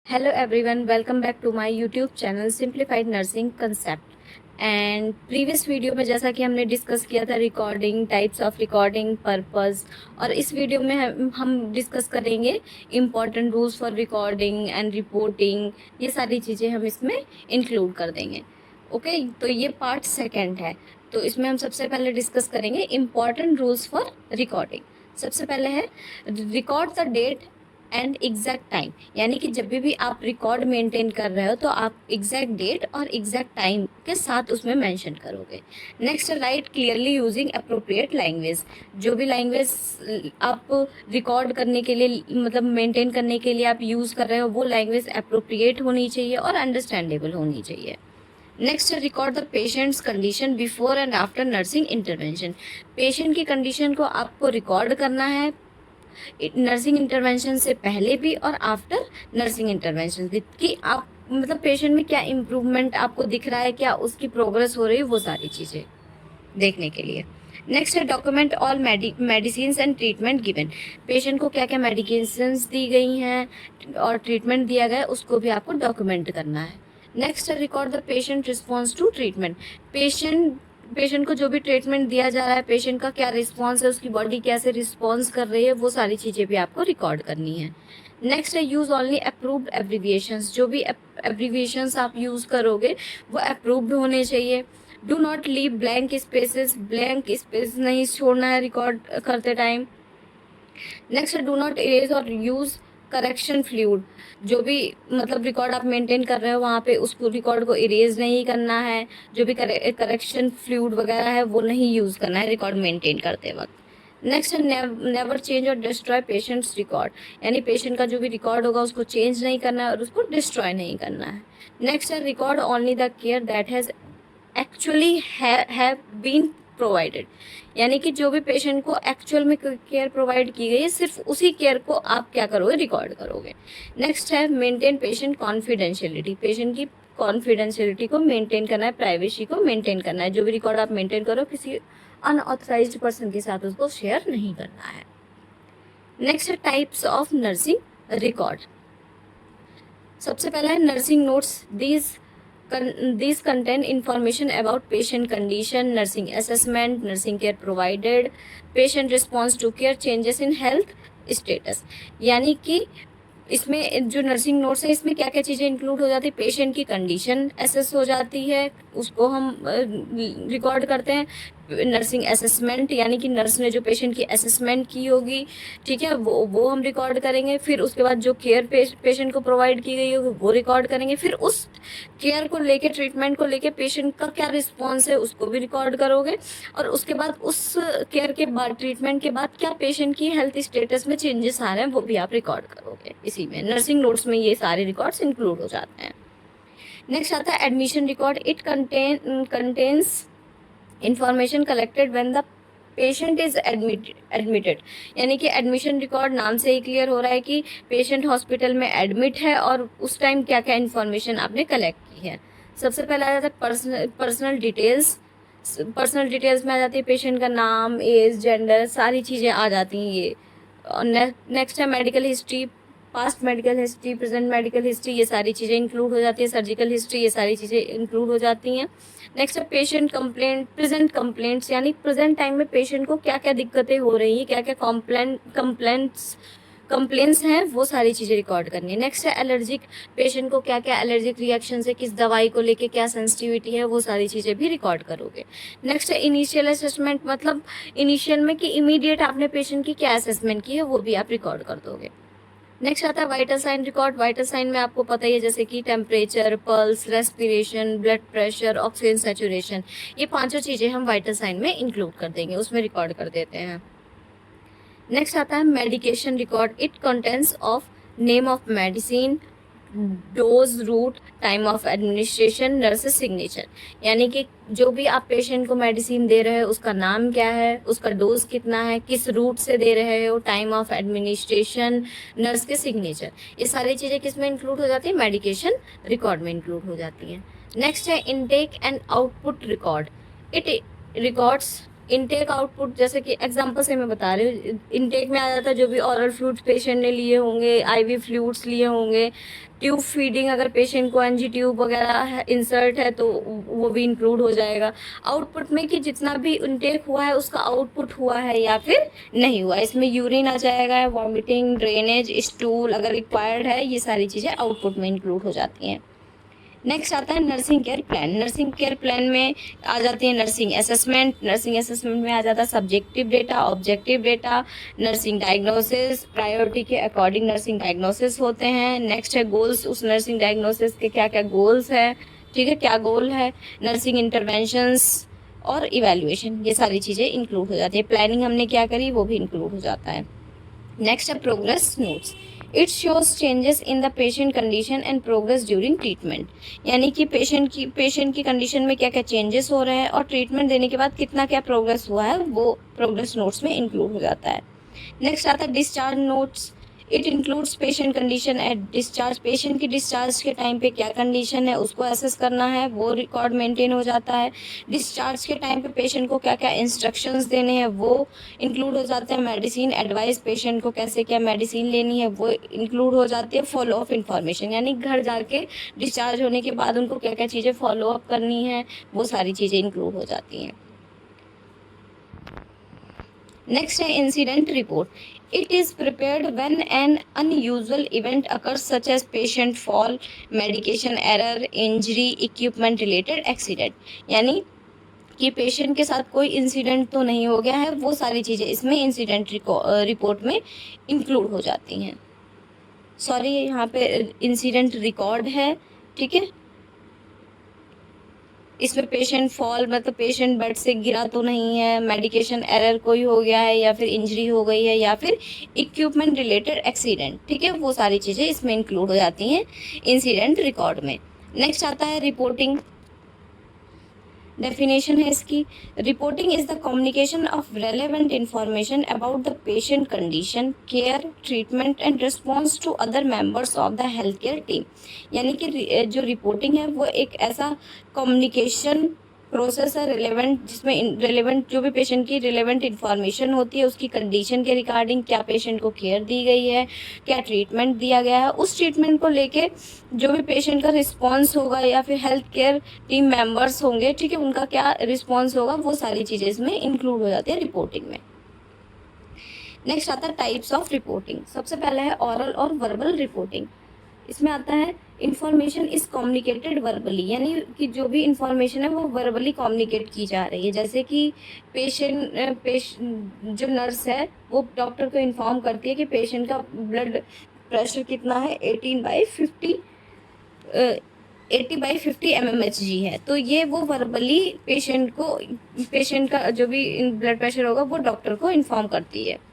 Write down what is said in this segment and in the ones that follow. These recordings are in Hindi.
Hello everyone, welcome back to my YouTube channel Simplified Nursing Concept. And previous video में जैसा कि हमने डिस्कस किया था recording, types of recording, purpose, और इस वीडियो में हम डिस्कस करेंगे important rules for recording and reporting. ये सारी चीज़ें हम इसमें इंक्लूड कर देंगे। ओके, तो ये पार्ट सेकंड है। तो इसमें हम सबसे पहले डिस्कस करेंगे इम्पॉर्टेंट रूल्स फॉर रिकॉर्डिंग। सबसे पहले है record the date and exact time, यानी कि जब भी आप रिकॉर्ड मेंटेन कर रहे हो तो आप एग्जैक्ट डेट और एग्जैक्ट टाइम के साथ उसमें मेंशन करोगे। Next, right clearly using appropriate language. जो भी लैंग्वेज आप रिकॉर्ड करने के लिए मतलब मेंटेन करने के लिए आप यूज़ कर रहे हो वो लैंग्वेज अप्रोप्रिएट होनी चाहिए और अंडरस्टैंडेबल होनी चाहिए। Next, record the patients condition before and after nursing intervention. Patient की कंडीशन को आपको रिकॉर्ड करना है नर्सिंग इंटरवेंशन से पहले भी और आफ्टर नर्सिंग इंटरवेंशन भी, कि आप मतलब पेशेंट में क्या इम्प्रूवमेंट आपको दिख रहा है, क्या उसकी प्रोग्रेस हो रही है, वो सारी चीज़ें देखने के लिए। नेक्स्ट है document all medicine and treatment given. Patient को क्या क्या मेडिकेशंस दी गई हैं और ट्रीटमेंट दिया गया है उसको भी आपको डॉक्यूमेंट करना है। नेक्स्ट है record the patient response to treatment. Patient को जो भी ट्रीटमेंट दिया जा रहा है पेशेंट का क्या रिस्पॉन्स है, उसकी बॉडी कैसे रिस्पॉन्स कर रही है, वो सारी चीज़ें भी आपको रिकॉर्ड करनी है। नेक्स्ट है यूज़ ओनली अप्रूव्ड एब्रीविएशंस। जो भी एब्रीविएशंस आप यूज़ करोगे वो अप्रूव्ड होने चाहिए। Do not leave blank spaces, blank space नहीं छोड़ना है रिकॉर्ड करते time. Next, do not erase और यूज़ करेक्शन फ्लूइड। जो भी मतलब रिकॉर्ड आप मेंटेन कर रहे हो वहाँ पे उसको रिकॉर्ड को इरेज नहीं करना है। जो भी करेक्शन फ्लूइड वगैरह है वो नहीं यूज़ करना है रिकॉर्ड मेंटेन करते वक्त। नेक्स्ट, नेवर चेंज और डिस्ट्रॉय पेशेंट्स रिकॉर्ड, यानी पेशेंट का जो भी रिकॉर्ड होगा उसको चेंज नहीं करना है और उसको डिस्ट्रॉय नहीं करना है। नेक्स्ट है record only the care that has actually have been provided, यानी कि जो भी पेशेंट को एक्चुअल में केयर प्रोवाइड की गई है सिर्फ उसी केयर को आप क्या करोगे, रिकॉर्ड करोगे। नेक्स्ट है मेंटेन पेशेंट कॉन्फिडेंशियलिटी। पेशेंट की कॉन्फिडेंशियलिटी को मेंटेन करना है, प्राइवेसी को मेंटेन करना है। जो भी रिकॉर्ड आप मेंटेन करो किसी अनऑथराइज्ड पर्सन के साथ उसको शेयर नहीं करना है। नेक्स्ट है टाइप्स ऑफ नर्सिंग रिकॉर्ड। सबसे पहला है nursing notes. These contain information about patient condition, nursing assessment, nursing care provided, patient response to care, changes in health status। यानी कि इसमें जो नर्सिंग नोट्स है इसमें क्या क्या चीज़ें इंक्लूड हो जाती है, पेशेंट की कंडीशन एसेस हो जाती है उसको हम रिकॉर्ड करते हैं। नर्सिंग असेसमेंट यानी कि नर्स ने जो पेशेंट की असेसमेंट की होगी, ठीक है, वो हम रिकॉर्ड करेंगे। फिर उसके बाद जो केयर पेशेंट को प्रोवाइड की गई होगी वो रिकॉर्ड करेंगे। फिर उस केयर को लेके, ट्रीटमेंट को लेके पेशेंट का क्या रिस्पॉन्स है उसको भी रिकॉर्ड करोगे। और उसके बाद उस केयर के बाद, ट्रीटमेंट के बाद क्या पेशेंट की हेल्थ स्टेटस में चेंजेस आ रहे हैं वो भी आप रिकॉर्ड करोगे। इसी में नर्सिंग नोट्स में ये सारे रिकॉर्ड्स इंक्लूड हो जाते हैं। नेक्स्ट आता है admission record. It contains information collected when the patient is admitted, यानी कि एडमिशन रिकॉर्ड नाम से ही क्लियर हो रहा है कि पेशेंट हॉस्पिटल में एडमिट है और उस टाइम क्या क्या इन्फॉर्मेशन आपने कलेक्ट की है। सबसे पहला आ जाता है पर्सनल डिटेल्स। पर्सनल डिटेल्स में आ जाती है पेशेंट का नाम, एज, जेंडर, सारी चीज़ें आ जाती हैं ये। नेक्स्ट है medical history. Past medical history, present medical history, ये सारी चीज़ें इंक्लूड हो जाती है। सर्जिकल हिस्ट्री, ये सारी चीज़ें इंक्लूड हो जाती हैं। नेक्स्ट है पेशेंट कंप्लेंट, प्रेजेंट कंप्लेंट्स, यानी प्रेजेंट टाइम में पेशेंट को क्या क्या दिक्कतें हो रही हैं, क्या क्या कंप्लेंट्स हैं, वो सारी चीज़ें रिकॉर्ड करनी है। नेक्स्ट है एलर्जिक। पेशेंट को क्या क्या एलर्जिक रिएक्शन है, किस दवाई को लेके क्या सेंसिटिविटी है, वो सारी चीज़ें भी रिकॉर्ड करोगे। नेक्स्ट है इनिशियल असेसमेंट, मतलब इनिशियल में कि इमीडिएट आपने पेशेंट की क्या असेसमेंट की है वो भी आप रिकॉर्ड कर दोगे। नेक्स्ट आता है vital sign record. Vital sign में आपको पता ही है जैसे कि temperature, pulse, respiration, blood pressure, oxygen saturation, ये पांचों चीज़ें हम वाइटल साइन में इंक्लूड कर देंगे, उसमें रिकॉर्ड कर देते हैं। नेक्स्ट आता है medication record. It contents of name of medicine, dose, route, time of administration, nurses signature, यानी कि जो भी आप पेशेंट को मेडिसिन दे रहे हो उसका नाम क्या है, उसका डोज कितना है, किस रूट से दे रहे हो, टाइम ऑफ एडमिनिस्ट्रेशन, नर्स के सिग्नेचर, ये सारी चीज़ें किस में इंक्लूड हो जाती है, मेडिकेशन रिकॉर्ड में इंक्लूड हो जाती हैं। नेक्स्ट है intake and output record. It records intake output, जैसे कि एग्जांपल से मैं बता रही हूँ, इनटेक में आ जाता है जो भी ऑरल फ्लूइड्स पेशेंट ने लिए होंगे, आईवी फ्लूइड्स लिए होंगे, ट्यूब फीडिंग अगर पेशेंट को एनजी ट्यूब वगैरह इंसर्ट है तो वो भी इंक्लूड हो जाएगा। आउटपुट में कि जितना भी इनटेक हुआ है उसका आउटपुट हुआ है या फिर नहीं हुआ, इसमें यूरिन आ जाएगा, वॉमिटिंग, ड्रेनेज, स्टूल अगर रिक्वायर्ड है, ये सारी चीज़ें आउटपुट में इंक्लूड हो जाती हैं। नेक्स्ट आता है nursing care plan. Nursing care plan में आ जाती है नर्सिंग असेसमेंट। नर्सिंग असेसमेंट में आ जाता है subjective data, objective data, nursing diagnosis, priority के अकॉर्डिंग नर्सिंग डायग्नोसिस होते हैं। नेक्स्ट है गोल्स, उस नर्सिंग डायग्नोसिस के क्या क्या गोल्स है, ठीक है, क्या गोल है, नर्सिंग इंटरवेंशंस और इवैल्यूएशन, ये सारी चीज़ें इंक्लूड हो जाती है। प्लानिंग हमने क्या करी वो भी इंक्लूड हो जाता है। नेक्स्ट है progress notes. It shows changes in the patient condition and progress during treatment, यानी कि पेशेंट की कंडीशन में क्या क्या चेंजेस हो रहे हैं और ट्रीटमेंट देने के बाद कितना क्या प्रोग्रेस हुआ है, वो प्रोग्रेस नोट्स में इंक्लूड हो जाता है। नेक्स्ट आता है discharge notes. It includes patient condition at discharge. Patient की डिस्चार्ज के टाइम पे क्या कंडीशन है उसको असेस करना है, वो रिकॉर्ड मेंटेन हो जाता है। डिस्चार्ज के टाइम पे पेशेंट को क्या क्या इंस्ट्रक्शंस देने हैं वो इंक्लूड हो जाते हैं। मेडिसिन एडवाइस, पेशेंट को कैसे क्या मेडिसिन लेनी है वो इंक्लूड हो जाती है। फॉलो अप इन्फॉर्मेशन, यानी घर जाके डिस्चार्ज होने के बाद उनको क्या क्या चीज़ें फॉलो अप करनी है, वो सारी चीज़ें इंक्लूड हो जाती हैं। नेक्स्ट है incident report. It is prepared when an unusual event occurs such as patient fall, medication error, injury, equipment related accident, यानी कि पेशेंट के साथ कोई इंसिडेंट तो नहीं हो गया है, वो सारी चीज़ें इसमें इंसिडेंट रिपोर्ट में इंक्लूड हो जाती हैं। सॉरी, यहाँ पे इंसिडेंट रिकॉर्ड है, ठीक है। इसमें पेशेंट फॉल मतलब पेशेंट बेड से गिरा तो नहीं है, मेडिकेशन एरर कोई हो गया है या फिर इंजरी हो गई है या फिर इक्विपमेंट रिलेटेड एक्सीडेंट, ठीक है, वो सारी चीज़ें इसमें इंक्लूड हो जाती हैं इंसिडेंट रिकॉर्ड में। नेक्स्ट आता है रिपोर्टिंग। डेफिनेशन है इसकी, reporting is the communication of relevant information about the patient condition, care, treatment and response to other members of the health care team, यानी कि जो रिपोर्टिंग है वो एक ऐसा कम्युनिकेशन प्रोसेस है रिलेवेंट, जिसमें रिलेवेंट जो भी पेशेंट की रिलेवेंट इंफॉर्मेशन होती है उसकी कंडीशन के रिगार्डिंग, क्या पेशेंट को केयर दी गई है, क्या ट्रीटमेंट दिया गया है, उस ट्रीटमेंट को लेके जो भी पेशेंट का रिस्पॉन्स होगा या फिर हेल्थ केयर टीम मेंबर्स होंगे, ठीक है, उनका क्या रिस्पॉन्स होगा, वो सारी चीज़ें इसमें इंक्लूड हो जाती है रिपोर्टिंग में। नेक्स्ट आता है टाइप्स ऑफ रिपोर्टिंग। सबसे पहले है ऑरल और वर्बल रिपोर्टिंग। इसमें आता है इंफॉर्मेशन इज कम्युनिकेटेड वर्बली, यानी कि जो भी इंफॉर्मेशन है वो वर्बली कम्युनिकेट की जा रही है। जैसे कि जो नर्स है वो डॉक्टर को इन्फॉर्म करती है कि पेशेंट का ब्लड प्रेशर कितना है, 80/50 mmHg है, तो ये वो वर्बली पेशेंट का जो भी ब्लड प्रेशर होगा वो डॉक्टर को इन्फॉर्म करती है।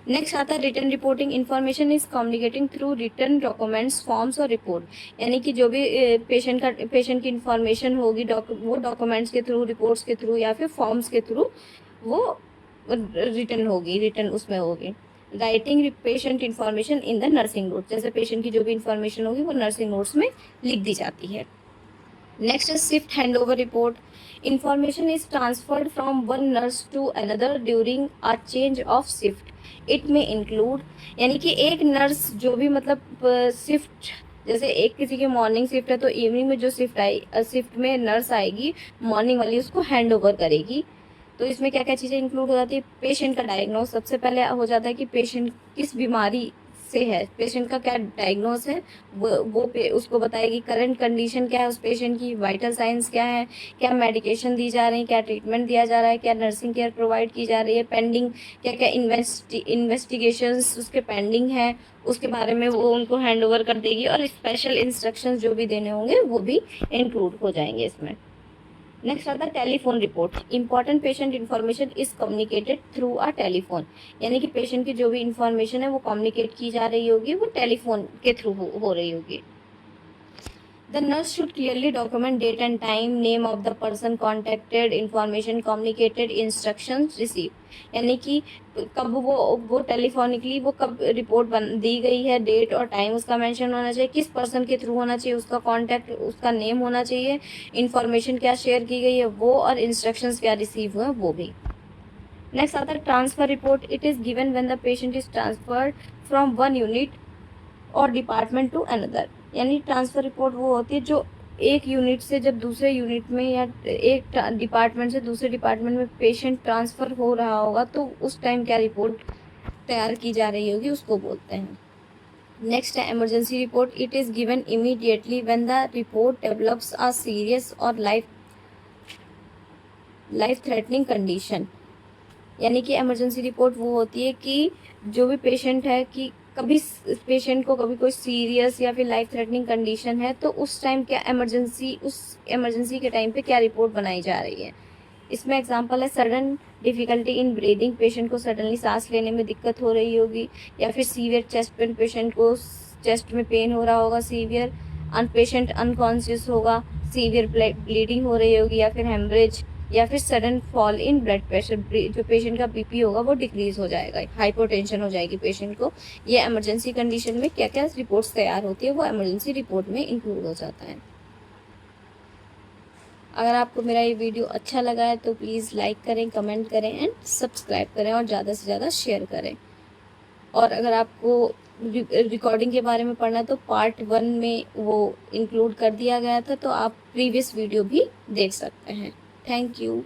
नेक्स्ट आता है return reporting. Information is communicating through return documents, forms और रिपोर्ट, यानी कि जो भी पेशेंट की इन्फॉर्मेशन होगी वो डॉक्यूमेंट्स के थ्रू, रिपोर्ट्स के थ्रू या फिर फॉर्म्स के थ्रू वो रिटर्न उसमें होगी। Writing patient information in the nursing notes, जैसे पेशेंट की जो भी इन्फॉर्मेशन होगी वो नर्सिंग नोट्स में लिख दी जाती है। नेक्स्ट है shift handover report. Information is transferred from one nurse to another during a change of shift. It में इंक्लूड, यानी कि एक नर्स जो भी मतलब शिफ्ट, जैसे एक किसी की मॉर्निंग शिफ्ट है तो इवनिंग में जो शिफ्ट में नर्स आएगी मॉर्निंग वाली उसको हैंड ओवर करेगी। तो इसमें क्या क्या चीज़ें इंक्लूड हो जाती है, पेशेंट का डायग्नोस सबसे पहले हो जाता है कि पेशेंट किस बीमारी से है, पेशेंट का क्या डायग्नोस है उसको बताएगी। करंट कंडीशन क्या है उस पेशेंट की, वाइटल साइंस क्या है, क्या मेडिकेशन दी जा रही है, क्या ट्रीटमेंट दिया जा रहा है, क्या नर्सिंग केयर प्रोवाइड की जा रही है, पेंडिंग क्या क्या इन्वेस्टिगेशंस उसके पेंडिंग है, उसके बारे में वो उनको हैंड ओवर कर देगी। और स्पेशल इंस्ट्रक्शंस जो भी देने होंगे वो भी इंक्लूड हो जाएंगे इसमें। नेक्स्ट आता है telephone report. Important patient information is communicated through a telephone, यानी कि पेशेंट की जो भी इन्फॉर्मेशन है वो कम्युनिकेट की जा रही होगी, वो टेलीफोन के थ्रू हो रही होगी। The nurse should clearly document date and time, name of the person contacted, information communicated, instructions received, यानी कि कब वो टेलीफोनिकली वो कब रिपोर्ट दी गई है, डेट और टाइम उसका मेंशन होना चाहिए, किस पर्सन के थ्रू होना चाहिए, उसका कांटेक्ट, उसका नेम होना चाहिए, इन्फॉर्मेशन क्या शेयर की गई है वो, और इंस्ट्रक्शंस क्या रिसीव हुए वो भी। नेक्स्ट आता है transfer report. It is given when the patient is transferred from one unit और डिपार्टमेंट टू अनदर। यानी ट्रांसफ़र रिपोर्ट वो होती है जो एक यूनिट से जब दूसरे यूनिट में या एक डिपार्टमेंट से दूसरे डिपार्टमेंट में पेशेंट ट्रांसफ़र हो रहा होगा तो उस टाइम क्या रिपोर्ट तैयार की जा रही होगी उसको बोलते हैं। नेक्स्ट है emergency report. It is given immediately when the report develops a serious और लाइफ थ्रेटनिंग कंडीशन। यानी कि इमरजेंसी रिपोर्ट वो होती है कि जो भी पेशेंट है कि कभी पेशेंट को कभी कोई सीरियस या फिर लाइफ थ्रेटनिंग कंडीशन है तो उस टाइम क्या उस इमरजेंसी के टाइम पे क्या रिपोर्ट बनाई जा रही है। इसमें एग्जांपल है sudden difficulty in breathing. Patient को सडनली सांस लेने में दिक्कत हो रही होगी, या फिर सीवियर चेस्ट पेन, पेशेंट को चेस्ट में पेन हो रहा होगा सीवियर, पेशेंट अनकॉन्शियस होगा, सीवियर ब्लीडिंग हो रही होगी, या फिर हेमरेज, या फिर sudden fall in blood pressure. जो पेशेंट का बीपी होगा वो डिक्रीज हो जाएगा, हाइपोटेंशन हो जाएगी पेशेंट को। ये इमरजेंसी कंडीशन में क्या क्या रिपोर्ट्स तैयार होती है वो इमरजेंसी रिपोर्ट में इंक्लूड हो जाता है। अगर आपको मेरा ये वीडियो अच्छा लगा है तो प्लीज़ लाइक करें, कमेंट करें एंड सब्सक्राइब करें और ज़्यादा से ज़्यादा शेयर करें। और अगर आपको रिकॉर्डिंग के बारे में पढ़ना है तो पार्ट 1 में वो इंक्लूड कर दिया गया था, तो आप प्रीवियस वीडियो भी देख सकते हैं। Thank you.